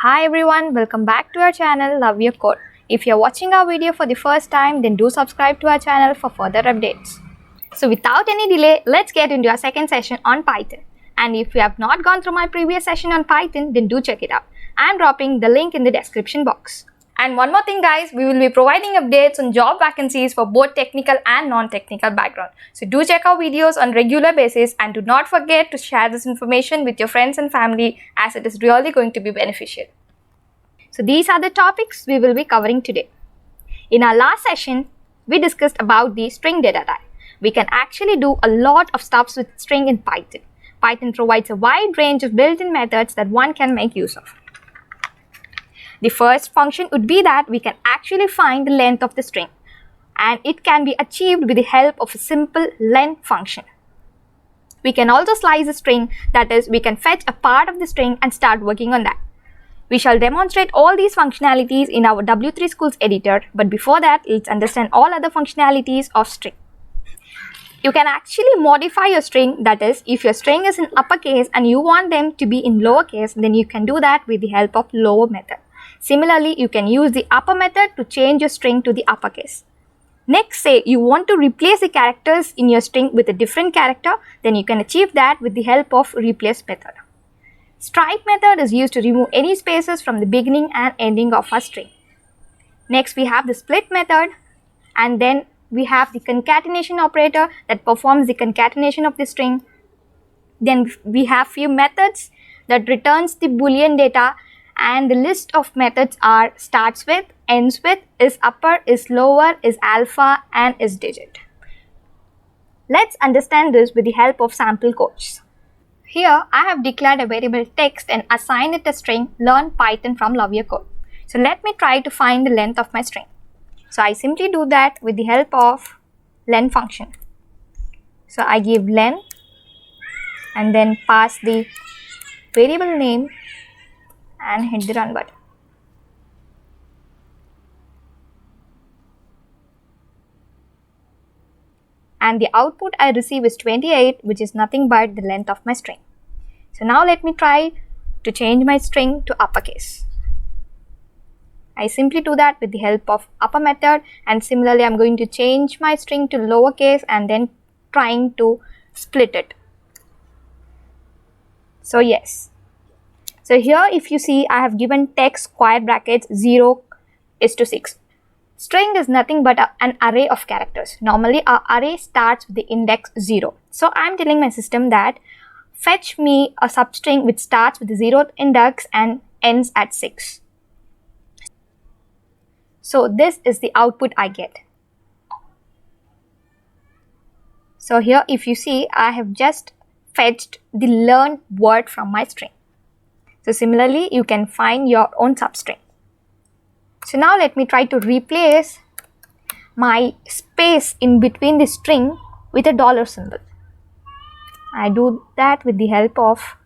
Hi everyone, welcome back to our channel LoveUrCode. If you're watching our video for the first time, then do subscribe to our channel for further updates. So without any delay, let's get into our second session on Python. And if you have not gone through my previous session on Python, then do check it out. I'm dropping the link in the description box. And one more thing guys, we will be providing updates on job vacancies for both technical and non-technical background. So do check our videos on regular basis and do not forget to share this information with your friends and family as it is really going to be beneficial. So these are the topics we will be covering today. In our last session, we discussed about the string data type. We can actually do a lot of stuff with string in Python. Python provides a wide range of built-in methods that one can make use of. The first function would be that we can actually find the length of the string, and it can be achieved with the help of a simple len function. We can also slice a string, that is, we can fetch a part of the string and start working on that. We shall demonstrate all these functionalities in our W3 Schools editor, but before that, let's understand all other functionalities of string. You can actually modify your string, that is, if your string is in uppercase and you want them to be in lowercase, then you can do that with the help of lower method. Similarly, you can use the upper method to change your string to the uppercase. Next, say you want to replace the characters in your string with a different character, then you can achieve that with the help of replace method. Strike method is used to remove any spaces from the beginning and ending of a string. Next, we have the split method, and then we have the concatenation operator that performs the concatenation of the string. Then we have few methods that returns the Boolean data, and the list of methods are starts with, ends with, is upper, is lower, is alpha, and is digit. Let's understand this with the help of sample codes. Here I have declared a variable text and assigned it a string learn Python from LoveUrCode. So let me try to find the length of my string. So I simply do that with the help of len function. So I give len and then pass the variable name and hit the run button. And the output I receive is 28, which is nothing but the length of my string. So now let me try to change my string to uppercase. I simply do that with the help of upper method, and similarly I'm going to change my string to lowercase and then trying to split it. So yes. So here if you see, I have given text square brackets 0:6. String is nothing but an array of characters. Normally our array starts with the index 0. So I'm telling my system that fetch me a substring which starts with the 0th index and ends at 6. So this is the output I get. So here if you see, I have just fetched the learned word from my string. So similarly, you can find your own substring. So now let me try to replace my space in between the string with a dollar symbol. I do that with the help of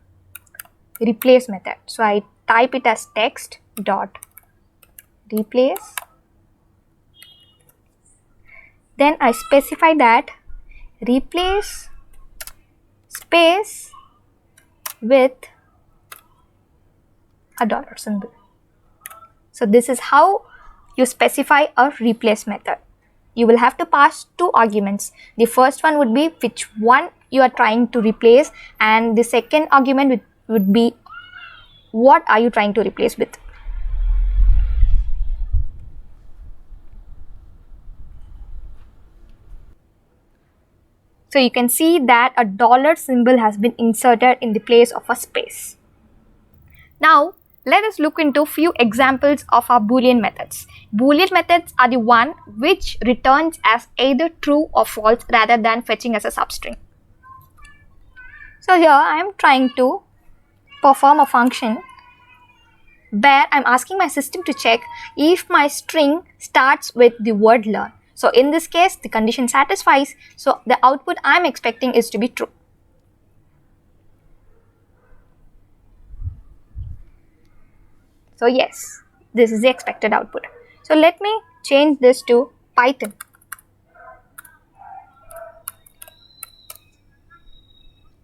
replace method. So I type it as text dot replace. Then I specify that replace space with a dollar symbol. So this is how you specify a replace method. You will have to pass two arguments. The first one would be which one you are trying to replace, and the second argument would be what are you trying to replace with. So you can see that a dollar symbol has been inserted in the place of a space. Now let us look into few examples of our Boolean methods. Boolean methods are the one which returns as either true or false rather than fetching as a substring. So here I am trying to perform a function where I am asking my system to check if my string starts with the word learn. So in this case, the condition satisfies, so the output I am expecting is to be true. So yes, this is the expected output. So let me change this to Python.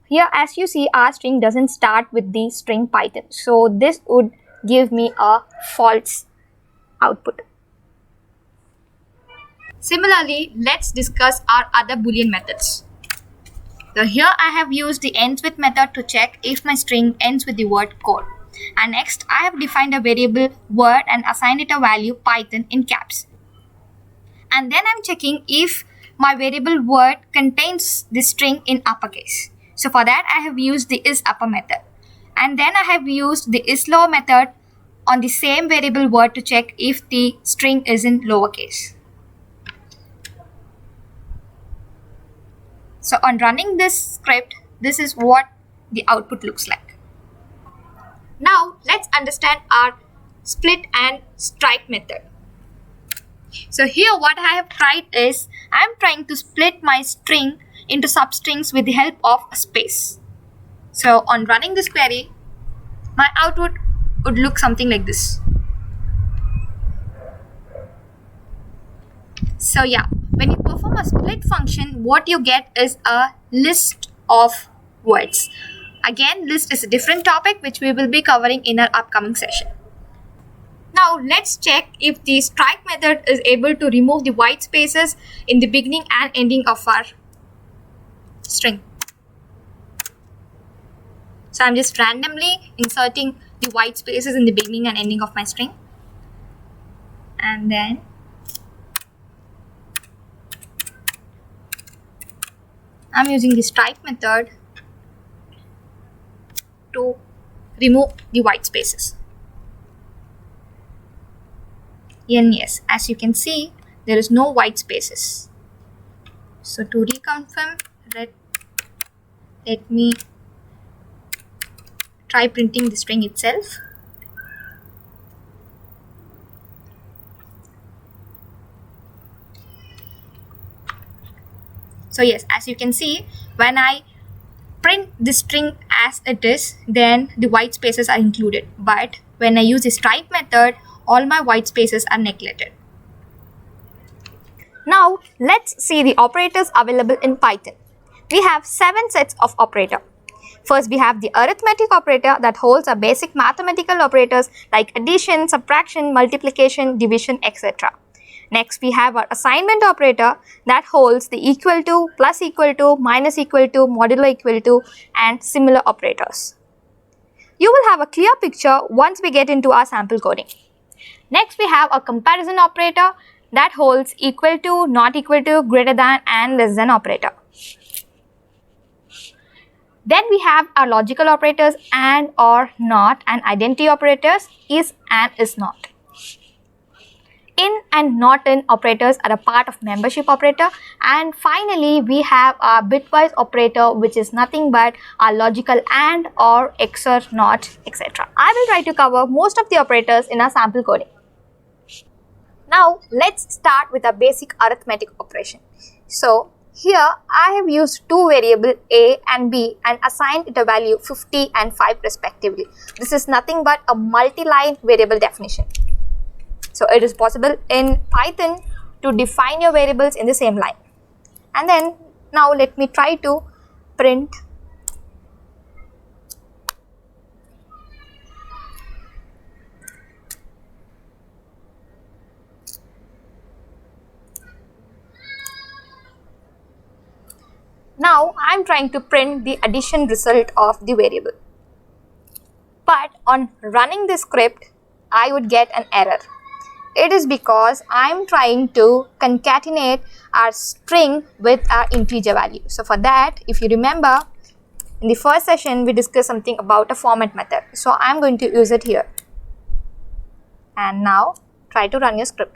Here as you see, our string doesn't start with the string Python. So this would give me a false output. Similarly, let's discuss our other Boolean methods. So here I have used the ends with method to check if my string ends with the word code. And next I have defined a variable word and assigned it a value Python in caps. And then I'm checking if my variable word contains the string in uppercase. So for that I have used the isUpper method. And then I have used the isLower method on the same variable word to check if the string is in lowercase. So on running this script, this is what the output looks like. Now let's understand our split and strike method. So here what I have tried is, I am trying to split my string into substrings with the help of a space. So on running this query, my output would look something like this. So yeah, when you perform a split function, what you get is a list of words. Again, list is a different topic which we will be covering in our upcoming session. Now let's check if the strike method is able to remove the white spaces in the beginning and ending of our string. So I'm just randomly inserting the white spaces in the beginning and ending of my string. And then I'm using the strike method to remove the white spaces. And yes, as you can see, there is no white spaces. So to reconfirm, let me try printing the string itself. So yes, as you can see, when I print the string as it is, then the white spaces are included. But when I use the strike method, all my white spaces are neglected. Now let's see the operators available in Python. We have 7 sets of operator. First, we have the arithmetic operator that holds our basic mathematical operators like addition, subtraction, multiplication, division, etc. Next, we have our assignment operator that holds the equal to, plus equal to, minus equal to, modulo equal to, and similar operators. You will have a clear picture once we get into our sample coding. Next, we have a comparison operator that holds equal to, not equal to, greater than, and less than operator. Then we have our logical operators and, or, not, and identity operators is and is not. In and not in operators are a part of membership operator. And finally, we have our bitwise operator, which is nothing but our logical and, or, XOR, not, etc. I will try to cover most of the operators in our sample coding. Now let's start with a basic arithmetic operation. So here I have used two variables a and b and assigned it a value 50 and 5 respectively. This is nothing but a multi-line variable definition. So it is possible in Python to define your variables in the same line. And then now let me try to print Now I am trying to print the addition result of the variable. But on running this script, I would get an error. It is because I am trying to concatenate our string with our integer value. So for that, if you remember, in the first session, we discussed something about a format method. So I am going to use it here. And now try to run your script.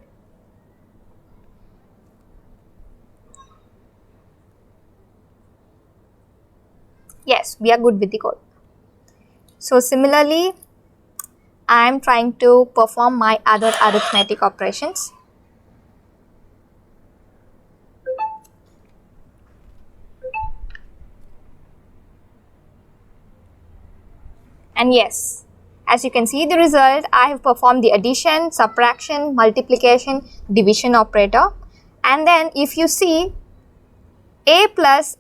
Yes, we are good with the code. So similarly, I am trying to perform my other arithmetic operations. And yes, as you can see the result, I have performed the addition, subtraction, multiplication, division operator. And then if you see, A plus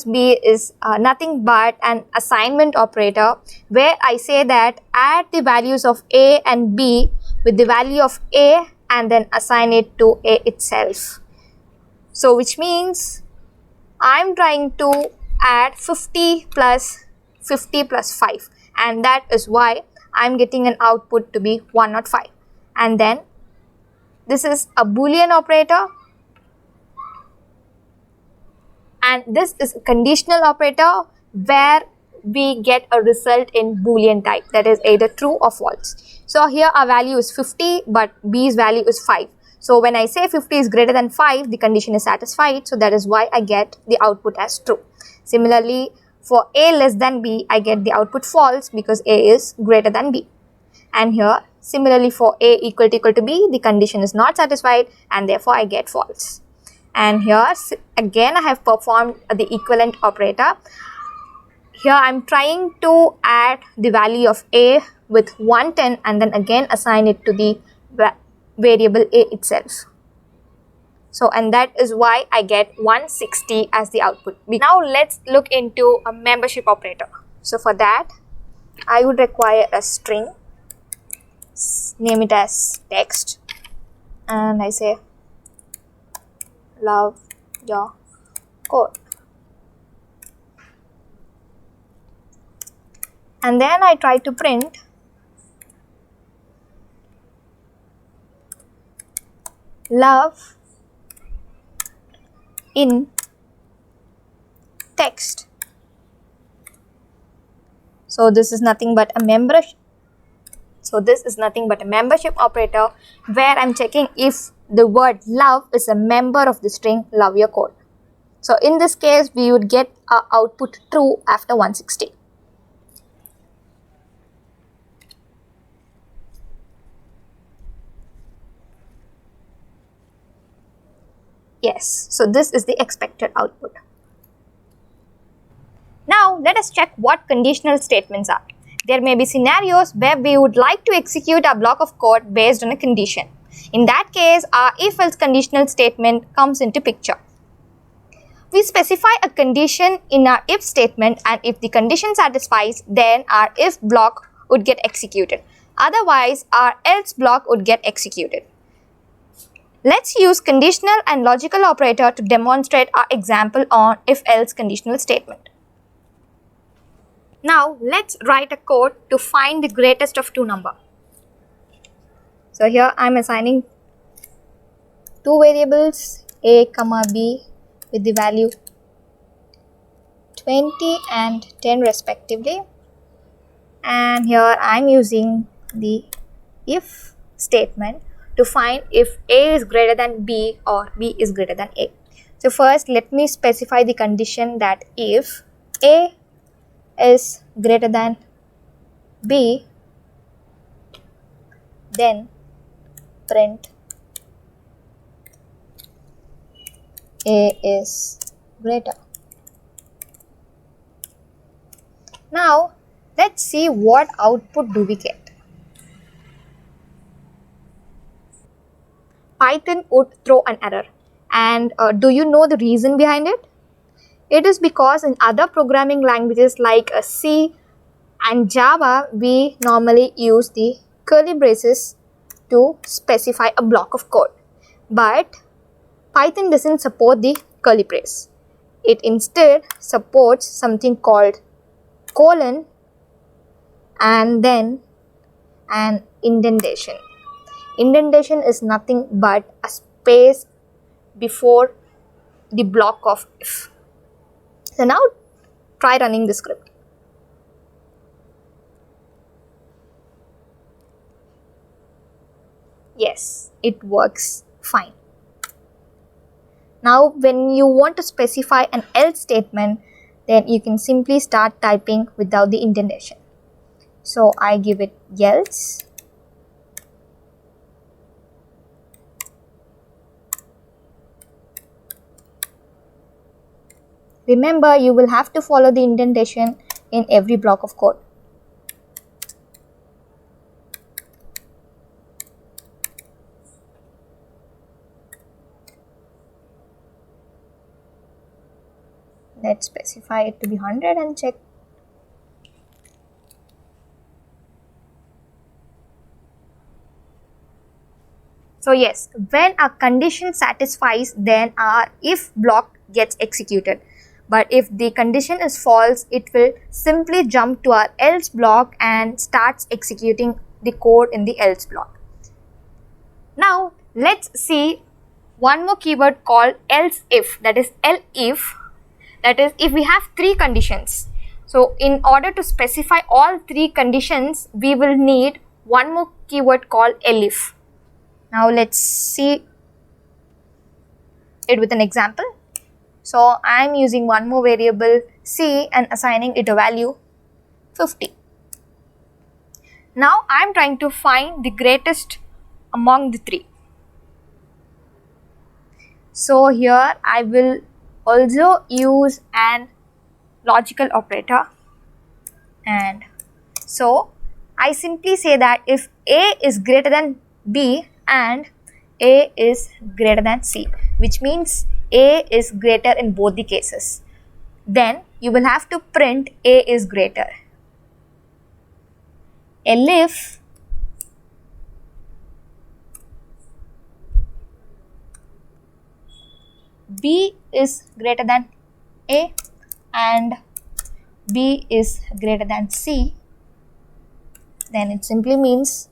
B is nothing but an assignment operator where I say that add the values of A and B with the value of A and then assign it to A itself. So which means I'm trying to add 50 plus 5 and that is why I'm getting an output to be 105. And then this is a Boolean operator and this is a conditional operator where we get a result in Boolean type, that is either true or false. So here our value is 50 but B's value is 5. So when I say 50 is greater than 5, the condition is satisfied, so that is why I get the output as true. Similarly, for A less than B, I get the output false because A is greater than B. And here similarly for A equal to B, the condition is not satisfied and therefore I get false. And here again I have performed the equivalent operator. Here I am trying to add the value of A with 110 and then again assign it to the variable A itself. So and that is why I get 160 as the output. Now let's look into a membership operator. So for that I would require a string, name it as text, and I say love your code. And then I try to print love in text. So this is nothing but a membership. So this is nothing but a membership operator where I'm checking if the word love is a member of the string love your code. So in this case we would get our output true after 160. Yes, so this is the expected output. Now let us check what conditional statements are. There may be scenarios where we would like to execute a block of code based on a condition. In that case, our if-else conditional statement comes into picture. We specify a condition in our if statement, and if the condition satisfies, then our if block would get executed. Otherwise, our else block would get executed. Let's use conditional and logical operator to demonstrate our example on if-else conditional statement. Now let's write a code to find the greatest of two numbers. So here I am assigning two variables a comma b with the value 20 and 10 respectively, and here I am using the if statement to find if a is greater than b or b is greater than a. So first let me specify the condition that if a is greater than b, then print a is greater. Now let's see what output do we get. Python would throw an error, and do you know the reason behind it? It is because in other programming languages like C and Java, we normally use the curly braces to specify a block of code. But Python doesn't support the curly brace. It instead supports something called colon and then an indentation. Indentation is nothing but a space before the block of if. So now try running the script. Yes, it works fine. Now when you want to specify an else statement, then you can simply start typing without the indentation. So I give it else. Remember, you will have to follow the indentation in every block of code. let's specify it to be 100 and check. So yes, when a condition satisfies, then our if block gets executed. But if the condition is false, it will simply jump to our else block and starts executing the code in the else block. Now let's see one more keyword called else if, that is elif. That is, if we have three conditions. So in order to specify all three conditions, we will need one more keyword called elif. Now let's see it with an example. So I am using one more variable c and assigning it a value 50. Now I am trying to find the greatest among the three. So here I will also use an logical operator, and so I simply say that if A is greater than B and A is greater than C, which means A is greater in both the cases, then you will have to print A is greater. Elif B is greater than A and B is greater than C, then it simply means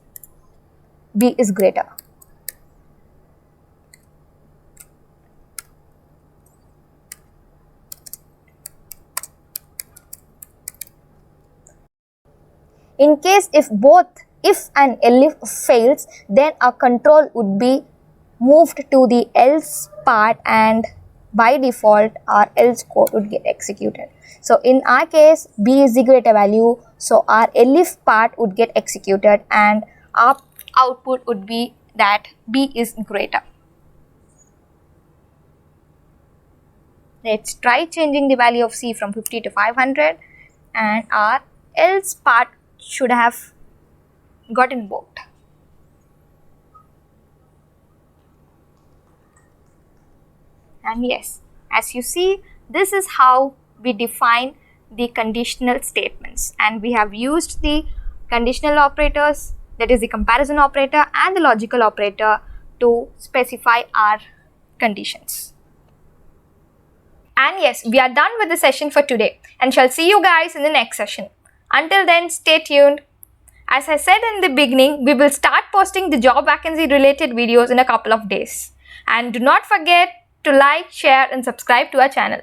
B is greater. In case if both if and elif fails, then our control would be moved to the else part and by default our else code would get executed. So in our case, B is the greater value, so our elif part would get executed and our output would be that B is greater. Let's try changing the value of C from 50 to 500 and our else part should have got invoked. And yes, as you see, this is how we define the conditional statements, and we have used the conditional operators, that is the comparison operator and the logical operator, to specify our conditions. And yes, we are done with the session for today and shall see you guys in the next session. Until then, stay tuned. As I said in the beginning, we will start posting the job vacancy related videos in a couple of days. And do not forget to like, share and subscribe to our channel.